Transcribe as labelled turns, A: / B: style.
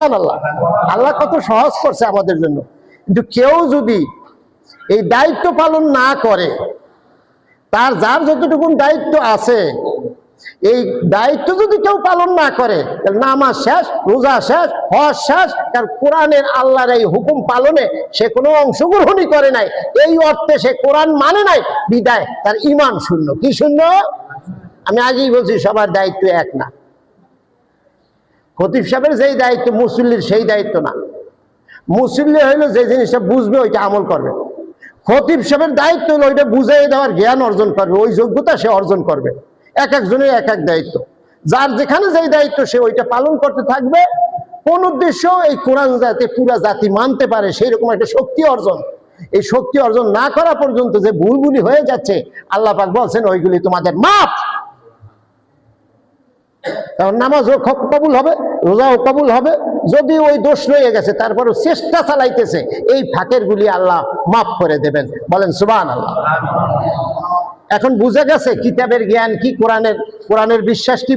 A: আল্লাহ আল্লাহ কত সহজ করছে আমাদের জন্য। কিন্তু কেউ যদি এই দায়িত্ব পালন না করে, তার যার যতটুকু দায়িত্ব আছে এই দায়িত্ব যদি কেউ পালন না করে, নামাজ শেষ, রোজা শেষ, হজ শেষ, কারণ কোরআনের আল্লাহর এই হুকুম পালনে সে কোনো অংশগ্রহণই করে নাই, এই অর্থে সে কোরআন মানে নাই, বিদায় তার ঈমান শূন্য। কি শূন্য? আমি আগেই বলছি সবার দায়িত্ব এক না। খতিব সাহেবের যেই দায়িত্ব মুসল্লির সেই দায়িত্ব না। মুসল্লি হইলো যে জিনিসটা বুঝবে ওইটা আমল করবে, খতিব সাহেবের দায়িত্ব হলো ওইটা বুঝাই দেওয়ার জ্ঞান অর্জন করবে, ওই যোগ্যতা সে অর্জন করবে। এক একজনের এক এক দায়িত্ব, যার যেখানে যেই দায়িত্ব সে ওইটা পালন করতে থাকবে। কোন উদ্দেশ্য? এই কোরআন যাতে পুরা জাতি মানতে পারে সেই রকম একটা শক্তি অর্জন। এই শক্তি অর্জন না করা পর্যন্ত যে ভুলগুলি হয়ে যাচ্ছে আল্লাহ পাক বলছেন ওইগুলি তোমাদের মাপ। কারণ নামাজও কবুল হবে, রোজাও কবুল হবে, যদি ওই দোষ রয়ে গেছে তারপরও চেষ্টা চালাইতেছে, এই ফাঁকের গুলি আল্লাহ মাফ করে দেবেন। বলেন সুবহানাল্লাহ। এখন বুঝে গেছে কিতাবের জ্ঞান কি, কোরআনের বিশ্বাস কি।